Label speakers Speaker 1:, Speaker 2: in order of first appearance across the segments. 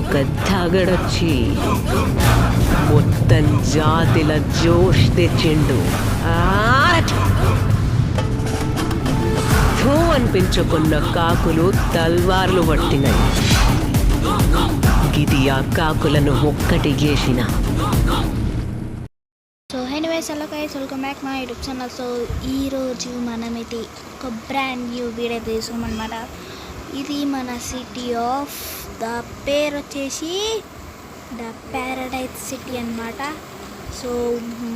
Speaker 1: ఒక తగడొచ్చి మొత్తం జాతిల జోష్ తెచ్చిండు. అనిపించుకున్న కాకులు తల్వార్లు పట్టినాయి. గిది ఆ కాకులను ఒక్కటి చేసిన.
Speaker 2: So anyways hello guys, welcome back my YouTube channel. So ఈరోజు మనమైతే ఒక బ్రాండ్ న్యూ వీడియో తీసుకోమన్నమాట. ఇది మన సిటీ ఆఫ్ పేరు వచ్చేసి ద ప్యారడైజ్ సిటీ అన్నమాట. సో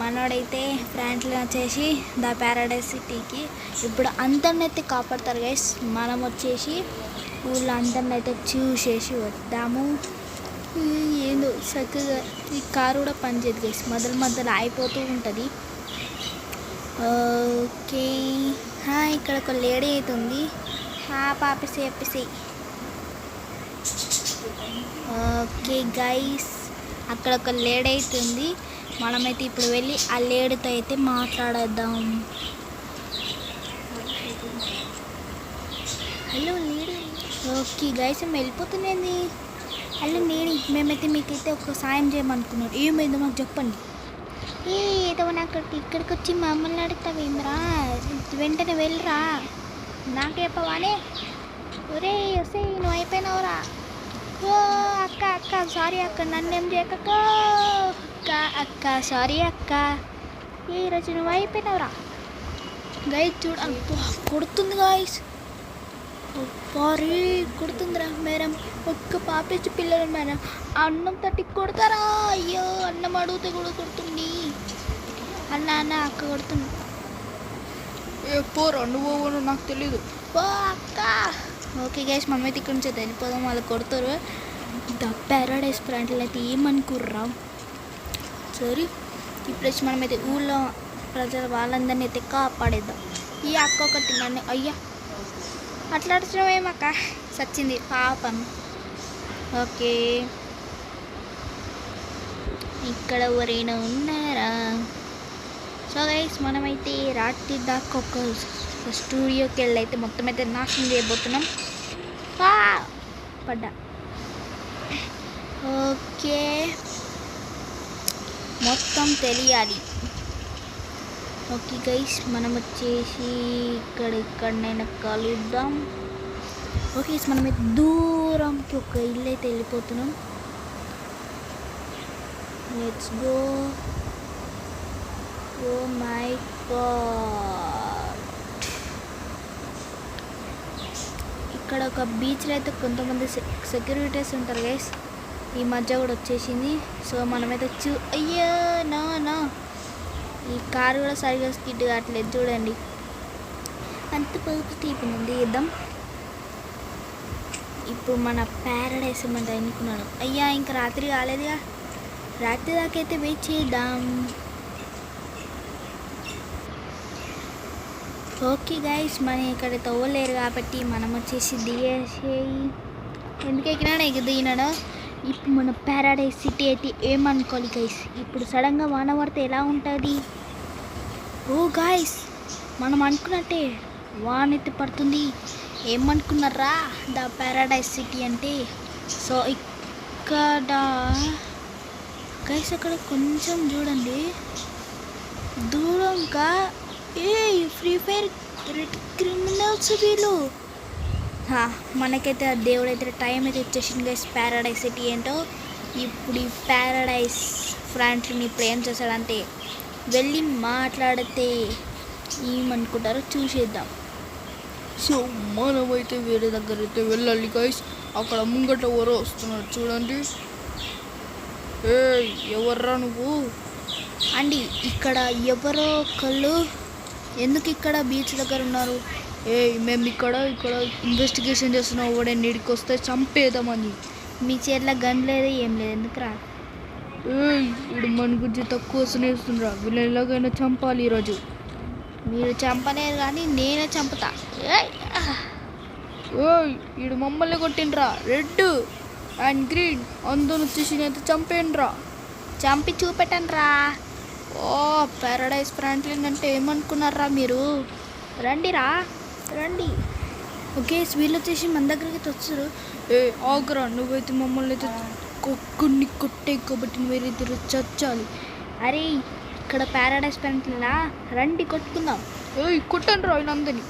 Speaker 2: మనోడైతే ఫ్రాంక్లిన్ వచ్చేసి ద ప్యారడైజ్ సిటీకి ఇప్పుడు అందరినైతే కాపాడతారు గైస్. మనం వచ్చేసి ఊళ్ళో అందరిని అయితే చూసేసి వద్దాము. ఏందో చక్కగా ఈ కారు కూడా పనిచేయదు గైస్, మధ్యలో అయిపోతూ ఉంటుంది. ఓకే, ఇక్కడ ఒక లేడీ అయితే ఉంది. పాపేసి ఓకే గైస్, అక్కడ ఒక లేడీ అయితే ఉంది. మనమైతే ఇప్పుడు వెళ్ళి ఆ లేడీతో అయితే మాట్లాడేద్దాం. Hello lady. ఓకే గైస్, వెళ్ళిపోతున్నాండి. హలో లేడీ, మేమైతే మీకైతే ఒక సాయం చేయమనుకున్నాం. ఏమైందో మాకు చెప్పండి. ఏదో నాకు ఇక్కడికి వచ్చి మమ్మల్ని అడుగుతావేమరా, వెంటనే వెళ్ళరా, నాకు చెప్పవానే. ఒరే వస్తే నువ్వు అయిపోయినావురా. ఓ అక్క సారీ అక్క, నన్నేం చేయక అక్క సారీ అక్క, ఈరోజు నువ్వు అయిపోయినావురా. గైస్ చూడాలి, కొడుతుంది గాయస్, సారీ కొడుతుందిరా మేడం. ఒక్క పాపేసి పిల్లలు మేడం, అన్నం తట్టి కొడతారా? అయ్యో అన్నం అడిగితే కూడా కొడుతుంది. అన్న అక్క కొడుతుంది.
Speaker 3: పోరా నువ్వు, నాకు తెలీదు.
Speaker 2: ఓ అక్క. ఓకే గైస్, మనమైతే ఇక్కడ నుంచి వెళ్ళిపోదాం. వాళ్ళు కొడతారు. ద ప్యారడైజ్ ఫ్రాంక్లిన్ అయితే ఏమనుకుర్రా. సరే, ఇప్పుడు వచ్చి మనమైతే ఊళ్ళో ప్రజలు వాళ్ళందరినీ అయితే కాపాడేద్దాం. ఈ అక్క ఒకటి నన్ను, అయ్యా అట్లా అడిచినవేమక్క, సచ్చింది పాపం. ఓకే, ఇక్కడ ఎవరైనా ఉన్నారా? సో గైస్, మనమైతే రాత్రి దాకా ఒక స్టూడియోకి వెళ్ళి అయితే మొత్తం అయితే నాశనం చేయబోతున్నాం. పడ్డా. ఓకే, మొత్తం తెలియాలి. ఓకే గైస్, మనం వచ్చేసి ఇక్కడైనా కలుద్దాం. ఓకే, మనమైతే దూరంకి ఒక ఇల్లు అయితే వెళ్ళిపోతున్నాం. Let's go. Oh my God, ఇక్కడ ఒక బీచ్లో అయితే కొంతమంది సెక్యూరిటీస్ ఉంటారు గైస్. ఈ మధ్య కూడా వచ్చేసింది. సో మనమైతే అయ్యో నా ఈ కారు కూడా సరిగా స్కిడ్ కావట్లేదు చూడండి. అంత పొదుపు తీపినండి ఇద్దాం. ఇప్పుడు మన ప్యారడైజ్ ఏమంటే అనుకున్నాను. అయ్యా ఇంకా రాత్రి కాలేదుగా, రాత్రి దాకా అయితే వెయిట్ చేద్దాం. ఓకే గైస్, మనం ఇక్కడ తవ్వలేరు కాబట్టి మనం వచ్చేసి దిగేసేయి. ఎందుకు ఎక్కినాడు దిగినాడు. ఇప్పుడు మన ప్యారడైజ్ సిటీ అయితే ఏమనుకోవాలి గైస్. ఇప్పుడు సడన్గా వాన పడితే ఎలా ఉంటుంది? ఓ గైస్, మనం అనుకున్నట్టే వాన అయితే పడుతుంది. ఏమనుకున్నారా ద ప్యారడైజ్ సిటీ అంటే? సో ఇక్కడ గైస్ అక్కడ కొంచెం చూడండి దూరంగా, ఫ్రీ ఫైర్ క్రిమినల్స్ వీళ్ళు. మనకైతే ఆ దేవుడైతే టైం అయితే వచ్చేసింది గైస్. ప్యారడైజ్ సిటీ ఏంటో ఇప్పుడు ఈ ప్యారడైజ్ ఫ్రాంక్లిన్ ఇప్పుడు ఏం చేశాడంటే వెళ్ళి మాట్లాడితే ఏమనుకుంటారో చూసేద్దాం.
Speaker 3: సో మనమైతే వేరే దగ్గర అయితే వెళ్ళాలి గైస్. అక్కడ ముంగట ఎవరో వస్తున్నారు చూడండి. ఎవర్రా నువ్వు?
Speaker 2: అండి ఇక్కడ ఎవరో ఒకళ్ళు ఎందుకు ఇక్కడ బీచ్ దగ్గర ఉన్నారు?
Speaker 3: మేము ఇక్కడ ఇన్వెస్టిగేషన్ చేస్తున్నాం. వాడే నీడికి వస్తే చంపేద్దామని.
Speaker 2: మీ చేతిలో గన్ లేదు ఏం లేదు, ఎందుకురా?
Speaker 3: వీడు మన గురించి తక్కువ స్నేహితుండ్రా, వీళ్ళని ఎలాగైనా చంపాలి ఈరోజు.
Speaker 2: మీరు చంపలేరు కానీ నేనే చంపుతా.
Speaker 3: వీడు మమ్మల్ని కొట్టిండ్రా. రెడ్ అండ్ గ్రీన్ అందరూ వచ్చేసి అయితే చంపేయండిరా,
Speaker 2: చంపి చూపెట్టండి రా.
Speaker 3: ప్యారడైజ్ ఫ్రాంక్లిన్ అంటే ఏమనుకున్నారా మీరు?
Speaker 2: రండి. ఓకే, వీళ్ళు వచ్చేసి మన దగ్గరికి వచ్చారు.
Speaker 3: ఏ ఆగ్రా, నువ్వైతే మమ్మల్ని అయితే కొన్ని కొట్టే కాబట్టి వేరే చచ్చాలి.
Speaker 2: అరే ఇక్కడ ప్యారడైస్ ప్లాంట్లా రండి కొట్టుకుందాం.
Speaker 3: ఏయ్ కొట్టండి రా నందని.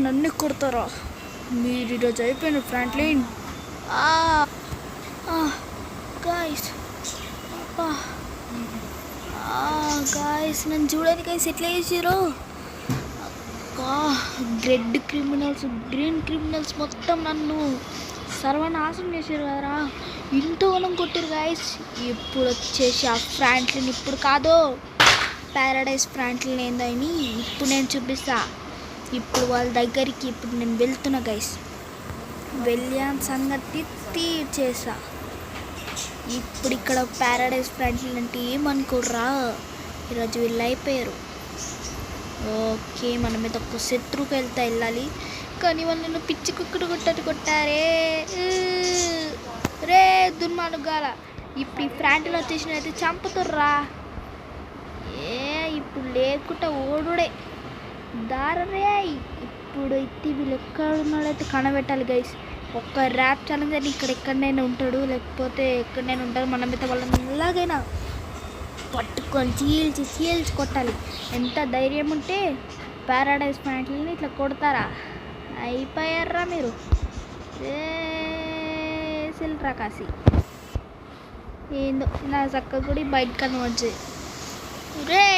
Speaker 3: నన్ను కొడతారా? మీరు ఈరోజు అయిపోయిన ఫ్రాంక్లిన్.
Speaker 2: గాయస్ గాయస్ నన్ను చూడండి గైస్ ఎట్లా చేసారు. రెడ్ క్రిమినల్స్ గ్రీన్ క్రిమినల్స్ మొత్తం నన్ను సర్వనాశనం చేశారు కదరా. ఇంతోనం కొట్టారు గాయస్. ఇప్పుడు వచ్చేసి ఆ ఫ్రాంక్లిన్ ఇప్పుడు కాదు, ప్యారడైస్ ఫ్రాంక్లిన్ ఏందో అని ఇప్పుడు నేను చూపిస్తా. ఇప్పుడు వాళ్ళ దగ్గరికి ఇప్పుడు నేను వెళ్తున్నా గైస్. వెళ్ళాను సంగతి తీర్చేసా. ఇప్పుడు ఇక్కడ ప్యారడైస్ ఫ్రాంక్లిన్ అంటే ఏమనుకోర్రా, ఈరోజు వీళ్ళు అయిపోయారు. ఓకే మన మీద ఒక శత్రువుకి వెళ్ళాలి, కానీ వాళ్ళు నన్ను పిచ్చి కుక్కడు కొట్టారే. రే దుర్మానుగాల, ఇప్పుడు ఈ ఫ్రాంక్లిన్ వచ్చేసిన అయితే చంపుతుర్రా. ఇప్పుడు లేకుండా ఓడుడే దారరే. ఇప్పుడు అయితే వీళ్ళు ఎక్కడ ఉన్నాడైతే కనబెట్టాలి గైస్. ఒక్క ర్యాప్ ఛాలెంజ్ అని ఇక్కడ ఎక్కడైనా ఉంటాడు, లేకపోతే ఎక్కడైనా ఉంటాడు. మన మీద వాళ్ళని ఎలాగైనా పట్టుకొని చీల్చి కొట్టాలి. ఎంత ధైర్యం ఉంటే ప్యారడైస్ ఫ్రాంక్లిన్ ఇట్లా కొడతారా? అయిపోయారా మీరు. సిల్ట్రా కాసి ఏందో నా చక్క కూడా బయట కనవచ్చు. రే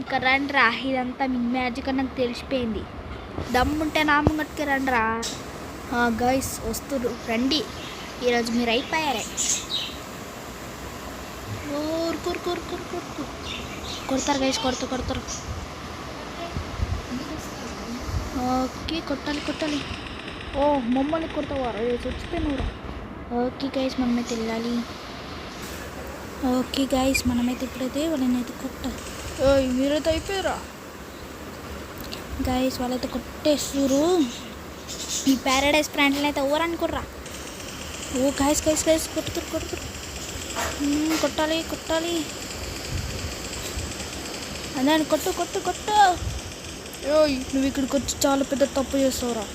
Speaker 2: ఇక రండిరా, ఇదంతా మీ మ్యాజిక్ అని నాకు తెలిసిపోయింది. దమ్ముంటే నా ముంగట్టుకి రండిరా. గైస్ వస్తురు రండి, ఈరోజు మీరు అయిపోయారే. కొడతారు గైస్, కొడతారు. ఓకే కొట్టాలి. ఓ మమ్మల్ని కొడతావారు, చచ్చిపోయినరా. ఓకే గైస్ మనమైతే వెళ్ళాలి. ఓకే గైస్ మనమైతే ఇప్పుడైతే వాళ్ళని అయితే కొట్టాలి.
Speaker 3: మీరైతే అయిపోయారా
Speaker 2: గైస్? వాళ్ళైతే కొట్టేస్తురు. ఈ ప్యారడైస్ ఫ్రాంక్లిన్ అయితే ఎవరు అనుకుర్రా? ఓ గైస్ కొట్టుతారు. కొట్టాలి. అదే కొట్టు.
Speaker 3: నువ్వు ఇక్కడికి వచ్చి చాలా పెద్ద తప్పు చేస్తావురా,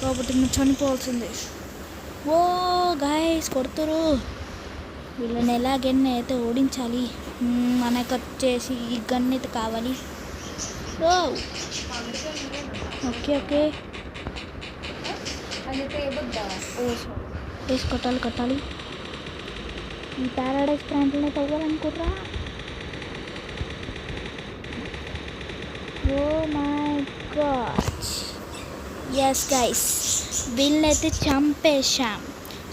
Speaker 3: కాబట్టి నువ్వు చనిపోవాల్సిందే.
Speaker 2: ఓ గైస్ కొడుతురు. వీళ్ళని ఎలాగైనా అయితే ఓడించాలి. మనకు వచ్చేసి ఈ గన్ అయితే కావాలి. ఓకే వేసి కొట్టాలి. ఈ ప్యారడైస్ ఫ్రాంక్లిన్ అయితే అవ్వాలనుకుంటారా? Oh my God, yes guys వీళ్ళనైతే చంపేశాం.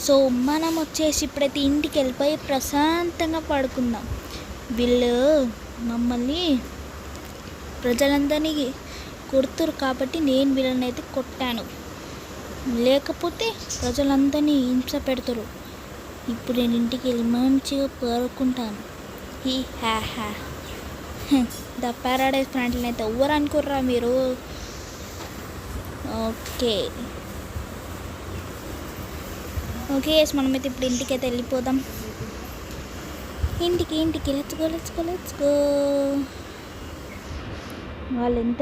Speaker 2: సో మనం వచ్చేసి ఇప్పుడైతే ఇంటికి వెళ్ళిపోయి ప్రశాంతంగా పడుకుందాం. వీళ్ళు మమ్మల్ని ప్రజలందరినీ కొడుతురు కాబట్టి నేను వీళ్ళని అయితే కొట్టాను, లేకపోతే ప్రజలందరినీ హింస పెడతారు. ఇప్పుడు నేను ఇంటికి వెళ్ళి మంచిగా పడుకుంటాను. ద ప్యారడైస్ ఫ్రాంక్లిన్ అయితే ఎవరు అనుకుర్రా మీరు? ఓకే మనమైతే ఇప్పుడు ఇంటికి అయితే వెళ్ళిపోదాం. ఇంటికి లెట్స్ గో. వాళ్ళు ఎంత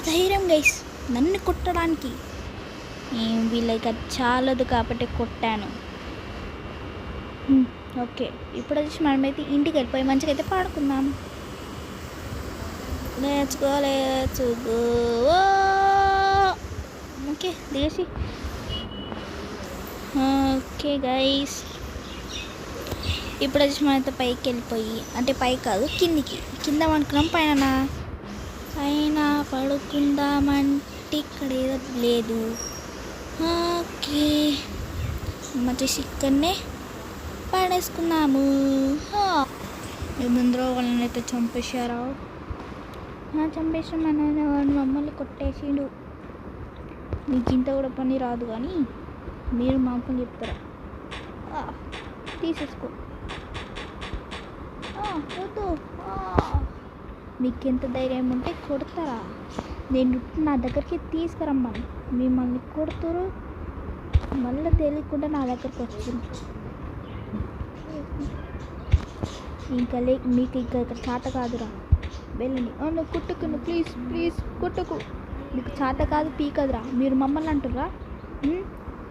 Speaker 2: ధైర్యం గైస్ నన్ను కొట్టడానికి. వీళ్ళకి అది చాలదు కాబట్టి కొట్టాను. ఓకే ఇప్పుడు వచ్చి మనమైతే ఇంటికి వెళ్ళిపోయి మంచిగా అయితే పాడుకుందాం. Let's go. ఓకే దిగేసి. ఓకే గైస్ ఇప్పుడు వచ్చి మనమైతే పైకి వెళ్ళిపోయి, అంటే పైకి కాదు కింద అనుకున్నాం. పైన పడుకుందామంటే ఇక్కడ ఏదో లేదు. ఓకే వచ్చేసి ఇక్కడనే పడేసుకున్నాము. ముందర వాళ్ళని అయితే చంపేశారా? చంపేసాం. మమ్మల్ని కొట్టేసిండు. మీకు ఇంత కూడా పని రాదు కానీ మీరు మా పని చెప్తారా? తీసేసుకో. వద్దు. మీకు ఎంత ధైర్యం ఉంటే కొడతారా? నేను నా దగ్గరికి తీసుకురమ్మని మిమ్మల్ని కొడుతురు, మళ్ళీ తెలియకుండా నా దగ్గరికి వస్తుంది. ఇంకా మీకు ఇంకా ఇక్కడ చేత కాదురా, వెళ్ళండి. నువ్వు కొట్టుకు, ప్లీజ్ కొట్టుకు. మీకు చేత కాదు పీకదురా. మీరు మమ్మల్ని అంటుర్రా?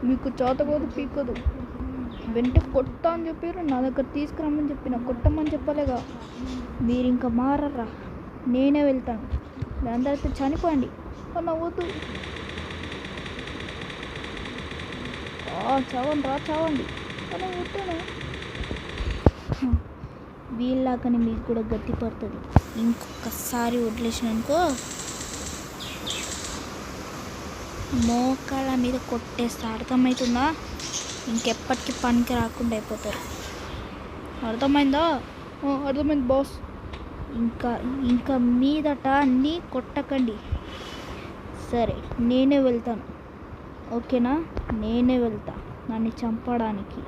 Speaker 3: మీకు చేతకోదు పీకదు వెంట కొట్టా అని చెప్పారు, నా దగ్గర తీసుకురమ్మని చెప్పిన, కొట్టమని చెప్పలేగా. మీరు ఇంకా మారరా, నేనే వెళ్తాను. అందరైతే చనిపోండి. నవ్వద్దు. చావండి రా, చావండి. వద్దాను. వీళ్ళలాగానే మీకు కూడా గట్టి పడుతుంది. ఇంకొకసారి వదిలేసిననుకో మోకాళ్ళ మీద కొట్టేస్తా, అర్థమవుతుందా? ఇంకెప్పటికీ పనికి రాకుండా అయిపోతారు. అర్థమైందా? అర్థమైంది బాస్. ఇంకా మీదట అన్నీ కొట్టకండి. సరే, నేనే వెళ్తాను. ఓకేనా? నేనే వెళ్తా నన్ను చంపడానికి.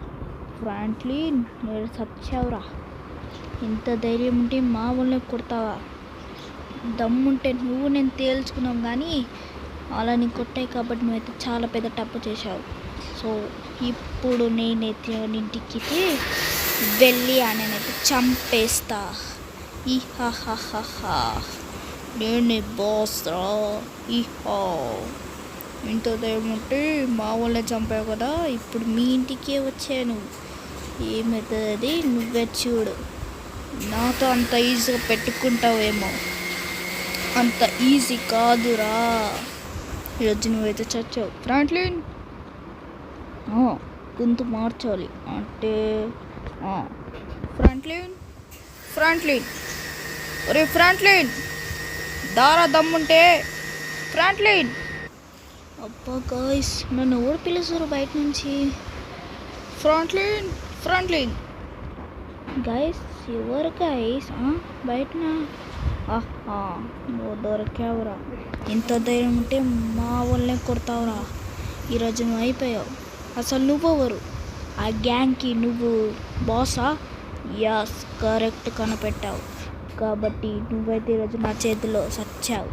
Speaker 3: ఫ్రాంక్లిన్, మీరు సచ్చావురా. ఇంత ధైర్యం ఉంటే మా వాళ్ళని కొడతావా? దమ్ముంటే నువ్వు నేను తేల్చుకున్నావు, కానీ అలా నీ కొట్టాయి కాబట్టి నువ్వైతే చాలా పెద్ద తప్పు చేశావు. సో ఇప్పుడు నేనైతే ఇంటికి వెళ్ళి నేనైతే చంపేస్తా. ఈహాహాహా, నేనే బాస్ రా. ఈహా, ఇంత ధైర్యం ఉంటే మా వాళ్ళని చంపావు కదా, ఇప్పుడు మీ ఇంటికే వచ్చాను. ఏమవుతుంది నువ్వే చూడు. నాతో అంత ఈజీగా పెట్టుకుంటావేమో, అంత ఈజీ కాదురా. ఈరోజు నువ్వైతే చచ్చావు. ఫ్రాంక్లిన్, గొంతు మార్చాలి అంటే ఫ్రాంక్లిన్, ఒరే ఫ్రాంక్లిన్, దారా దమ్ముంటే. ఫ్రాంక్లిన్, అబ్బా గాయ్స్, నన్ను ఎవరు పిలుస్తారు బయట నుంచి? ఫ్రాంక్లిన్ గాయస్, ఎవరు గాయస్ బయటన? నువ్వు దొరికావురా. ఇంత ధైర్యం ఉంటే మా వాళ్ళనే కొడతావురా. ఈరోజు నువ్వు అయిపోయావు. అసలు నువ్వెవరు? ఆ గ్యాంగ్కి నువ్వు బాసా? Yes, correct కనిపెట్టావు. కాబట్టి నువ్వైతే ఈరోజు నా చేతిలో సచ్చావు.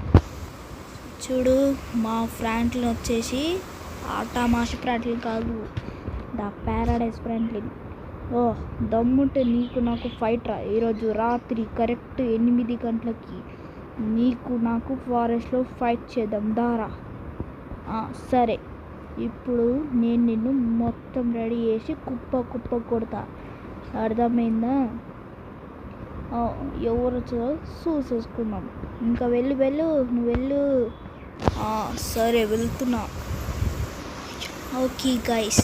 Speaker 3: చూడు, మా ఫ్రాంక్లిన్ వచ్చేసి ఆటామాషి ఫ్రాంక్లిన్ కాదు, ద ప్యారడైజ్ ఫ్రాంక్లిన్. దమ్ముంటే నీకు నాకు ఫైట్ రా. ఈరోజు రాత్రి కరెక్ట్ 8 గంటలకి నీకు నాకు ఫారెస్ట్లో ఫైట్ చేద్దాం, దారా. సరే, ఇప్పుడు నేను నిన్ను మొత్తం రెడీ చేసి కుప్ప కొడతా, అర్థమైందా? ఎవరు చూసేసుకుందాం. ఇంకా వెళ్ళు, నువ్వు వెళ్ళు. సరే, వెళ్తున్నా. ఓకే గైస్,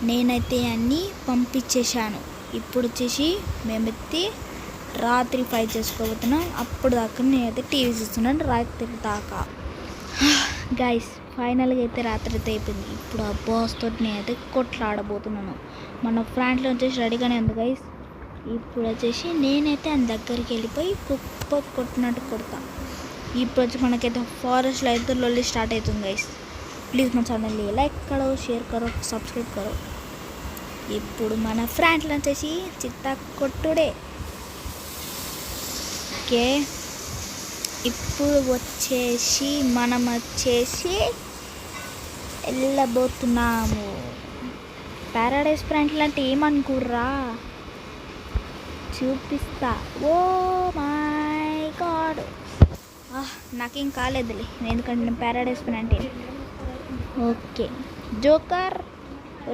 Speaker 3: నేనైతే అన్నీ పంపించేశాను. ఇప్పుడు వచ్చేసి మేమైతే రాత్రి ఫ్రై చేసుకోబోతున్నాం. అప్పుడు దాకా నేనైతే టీవీ చూస్తున్నాను, రాత్రి దాకా. గైస్, ఫైనల్గా అయితే రాత్రి అయితే అయిపోయింది. ఇప్పుడు ఆ బాస్ తోటి నేనైతే కొట్లాడబోతున్నాను. మన ఫ్రాంక్లిన్ వచ్చేసి రెడీగానే ఉంది గైస్. ఇప్పుడు వచ్చేసి నేనైతే ఆయన దగ్గరికి వెళ్ళిపోయి కుప్ప కొట్టినట్టు కొడతా. ఇప్పుడు వచ్చి మనకైతే ఫారెస్ట్లో అయితే లొల్లి స్టార్ట్ అవుతుంది గైస్. ప్లీజ్ మన ఛానల్ని లైక్ కరో, షేర్ కరో, సబ్స్క్రైబ్ కరో. ఇప్పుడు మన ఫ్రాంక్లిన్ వచ్చేసి చిత్తా కొట్టుడే. ఓకే, ఇప్పుడు వచ్చేసి మనం వెళ్ళబోతున్నాము. ప్యారడైజ్ ఫ్రాంక్లిన్ అంటే ఏమనుకుర్రా? చూపిస్తా. ఓ మై గాడ్, నాకేం కాలేదులే, ఎందుకంటే నేను ప్యారడైజ్ ఫ్రాంక్లిన్. ఓకే, జోకర్,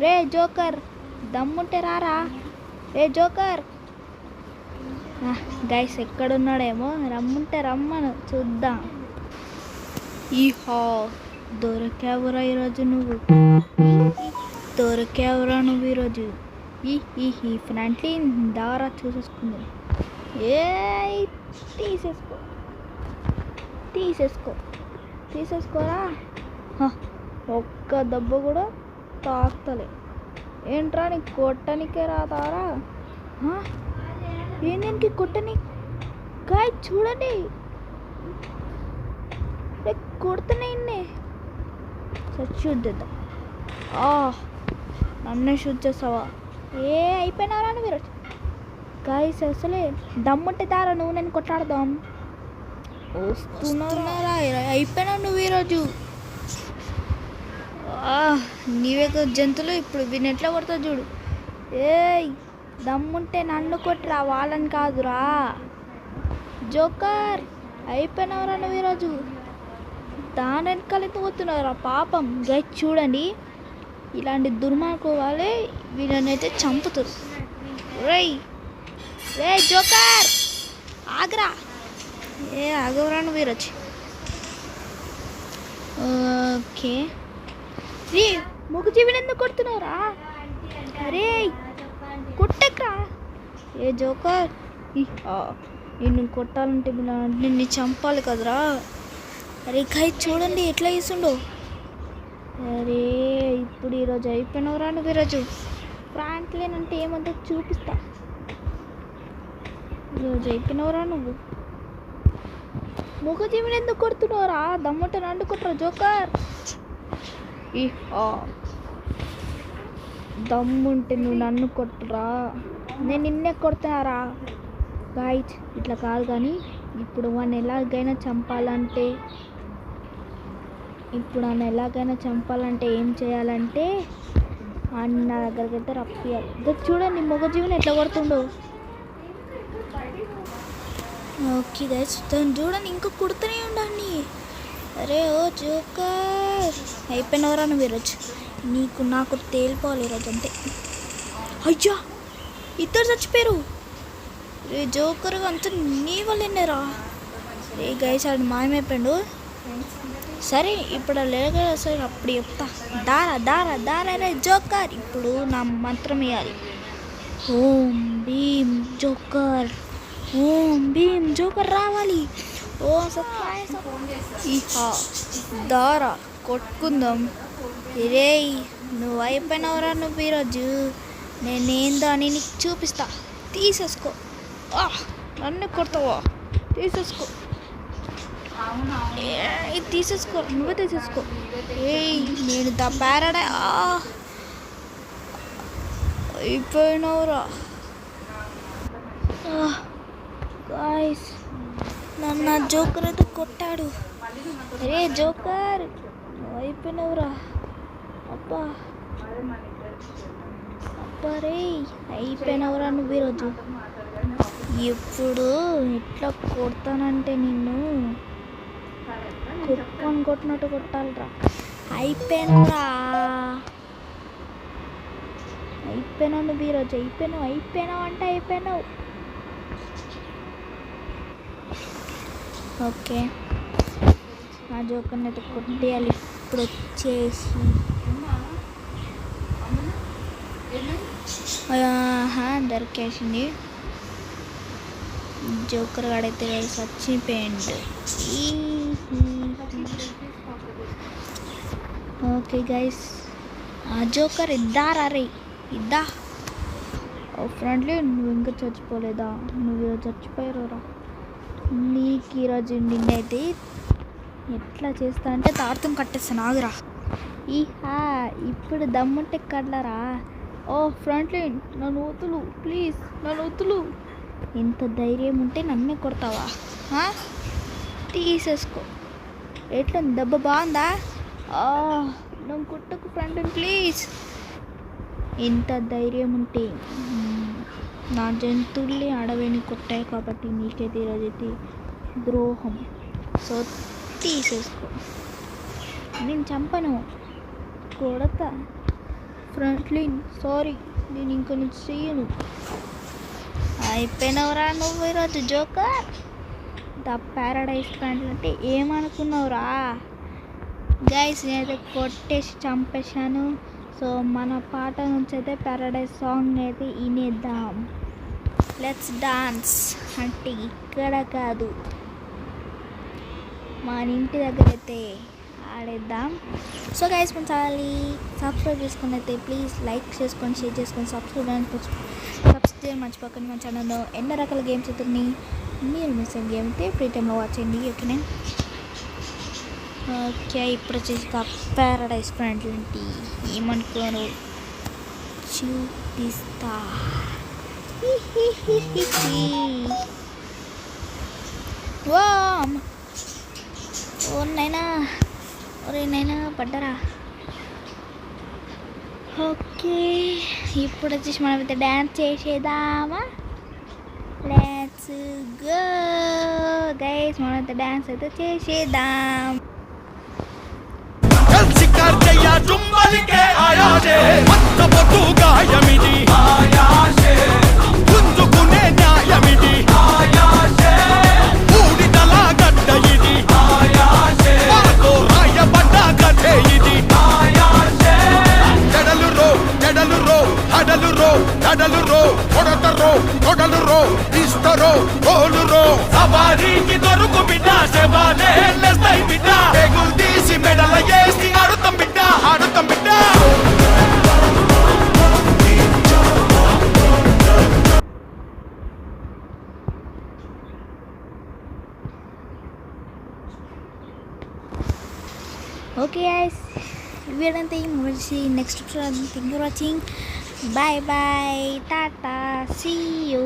Speaker 3: రే జోకర్, దమ్ముంటే రారా. రే జోకర్. గైస్, ఎక్కడున్నాడేమో, రమ్ముంటే రమ్మను, చూద్దాం. ఈహా, దొరికావురా ఈరోజు నువ్వు. ఈరోజు. ఈ ఫ్రాంక్లిన్, దారా చూసేసుకుంది. తీసేసుకోరా. ఒక్క దెబ్బ కూడా తాకుతలే. ఏంట్రా, నీకు కొట్టనికే రాతారా? ఏంటి కొట్టని? గాయ చూడండి, కొడుతున్నాయి. చూద్దాం. నన్నే షూట్ చేస్తావా? అయిపోయినారా నువ్వు ఈరోజు? గాయస్, అసలే దమ్ముంటే దారా, నువ్వు నేను కొట్లాడదాం. వస్తున్నారా? అయిపోయినావు నువ్వు ఈరోజు. నీవే జంతువులు, ఇప్పుడు వీని ఎట్లా కొడతావు చూడు. దమ్ముంటే నన్ను కొట్టిరా, వాళ్ళని కాదురా. జోకర్, అయిపోయినవరా నువ్వు ఈరోజు. దాని వెనకాల పోతున్నారా పాపం. గైస్ చూడండి, ఇలాంటి దుర్మార్గం వాళ్ళే వీళ్ళనైతే చంపుతారు. రేయ్ రే జోకర్ ఆగ్రా, ఏ ఆగవరా నువ్వు వీరొచ్చి. ఓకే రే మూగజీవిని ఎందుకు కొడుతున్నావురా? అరే కొట్టక్రా. ఏ జోకర్ నిన్ను కొట్టాలంటే నిన్ను చంపాలి కదరా. అరే ఖై చూడండి ఎట్లా వేస్తుండో. అరే ఇప్పుడు ఈరోజు అయిపోయినవరా నువ్వు. ఈరోజు ఫ్రాంక్లిన్ అంటే ఏమంతా చూపిస్తా. ఈరోజు అయిపోయినవరా నువ్వు. మూగజీవిని ఎందుకు కొడుతున్నావురా? దమ్ముంటే నన్ను కొట్టరా జోకర్. దమ్ముంటే నువ్వు నన్ను కొట్టరా, నేను నిన్నే కొడుతున్నారా. గాయ్ ఇట్లా కాదు కానీ ఇప్పుడు వాడిని ఎలాగైనా చంపాలంటే ఏం చేయాలంటే అన్న దగ్గరికి అయితే రప్పియాలి. చూడండి మూగజీవిని ఎట్లా కొడుతుండో. ఓకే గైస్ చూడండి ఇంకా కుడుతూనే ఉండండి. అరే ఓ జోకర్ అయిపోయినవరా నువ్వు ఈరోజు. నీకు నాకు తేలిపోవాలి ఈరోజు అంతే. అయ్యా ఇద్దరు చచ్చిపోయారు. రే జోకర్ అంతా నీ వల్లేనేరా. రే గైస్ ఆడు మాయమైపోయాడు. సరే ఇప్పుడు లేక సరే అప్పుడు చెప్తా. దారా రే జోకర్. ఇప్పుడు నా మంత్రం వేయాలి. ఓం భీమ్ జోకర్ రావాలి. ఓ దారా కొట్టుకుందాం. రే నువ్వు అయిపోయినవరా నువ్వు ఈరోజు. నేనేందో అని నీకు చూపిస్తా. తీసేసుకో. నన్ను కొడతావా? తీసేసుకో. తీసేసుకో నువ్వే తీసేసుకో. నేను ద ప్యారడై అయిపోయినవరా. గాయ్స్ నన్ను జోకర్ అయితే కొట్టాడు. అరే జోకర్ అయిపోయినవరా. అబ్బా రే అయిపోయినవరా నువ్వు ఈరోజు. ఇప్పుడు ఎట్లా కొడతానంటే నిన్ను కుక్కని కొట్టినట్టు కొట్టాలిరా. అయిపోయినావు నువ్వు ఈరోజు. అయిపోయినావు. ఓకే ఆ జోకర్ని అయితే కొట్టేయాలి. ఇప్పుడు వచ్చేసి దొరికేసింది. జోకర్ గాడైతే చచ్చిపోయిండు. ఓకే గైస్ ఆ జోకర్ ఇద్దారా రే ఇద్దా. ఫ్రెండ్లీ నువ్వు ఇంకా చచ్చిపోలేదా? నువ్వు ఈరోజు చచ్చిపోయారా? నీకు ఈరోజు నిన్నైతే ఎట్లా చేస్తా అంటే తాడుతం కట్టేస్తాను ఆగురా. ఇప్పుడు దమ్ముంటే కడ్లరా. ఓ ఫ్రెండ్లీ నన్ను వదులు ప్లీజ్, నన్ను వదులు. ఎంత ధైర్యం ఉంటే నన్నే కొడతావా? తీసేసుకో. ఎట్లా దెబ్బ బాగుందా? నన్ను కొట్టకు ఫ్రెండ్ ప్లీజ్. ఎంత ధైర్యం ఉంటే నా జంతువుల్ని అడవిని కొట్టాయి కాబట్టి నీకైతే ఈరోజైతే ద్రోహం. సో తీసేసుకో. నేను చంపను, కొడతా. ఫ్రంట్లీన్ సారీ, నేను ఇంక నుంచి చెయ్యను. అయిపోయినవరా నువ్వు ఈరోజు జోకర్. ద ప్యారడైజ్ ఫ్రంట్లీ అంటే ఏమనుకున్నావురా? గైస్ నేనైతే కొట్టేసి చంపేశాను. సో మన పాట నుంచి అయితే ప్యారడైజ్ సాంగ్ అయితే వినేద్దాం. Let's dance. అంటే ఇక్కడ కాదు మన ఇంటి దగ్గర అయితే ఆడేద్దాం. సో గైస్ మన ఛానల్ని సబ్స్క్రైబ్ చేసుకుని అయితే ప్లీజ్ లైక్ చేసుకొని షేర్ చేసుకొని సబ్స్క్రైబ్ మర్చిపోకండి. మన ఛానల్లో ఎన్నో రకాల గేమ్స్ అయితే మీరు మిస్ అయిన గేమ్ అయితే ఫ్రీ టైంలో వాచ్ చేయండి. ఓకేనే. ఓకే ఇప్పుడు వచ్చేసి ప్యారడైజ్ ఫ్రెండ్ ఏంటి ఏమనుకోను చూపిస్తా. ఓ నైనా పడ్డరా. ఓకే ఇప్పుడు వచ్చేసి మనం అయితే డ్యాన్స్ చేసేద్దామా? లెట్స్ గో గైస్, మనం అయితే డ్యాన్స్ అయితే చేసేద్దాం.
Speaker 4: అంతర్జయ చుంబలికే ఆయాసే మత్తబొట్టు గాయమిది పుంజుకునే న్యాయమిది ఊడిదల గడ్డ ఇది మనతో రాయబడ్డ కథే ఇది జడలు రో హడలు రో దడలు రో కొడతరో కొడలు రో ఇస్తరో గోలు రో సవారీకి దొరుకు బిడ్డ సేవాలే లేస్తాయి బిడ్డ పేగులు తీసి మెడల వేసి ఆడుతాం బిడ్డ ఆడుతాం బిడ్డ
Speaker 2: ఓకే గైస్ వీడంతా మళ్ళీ next episode thanks for watching bye bye tata see you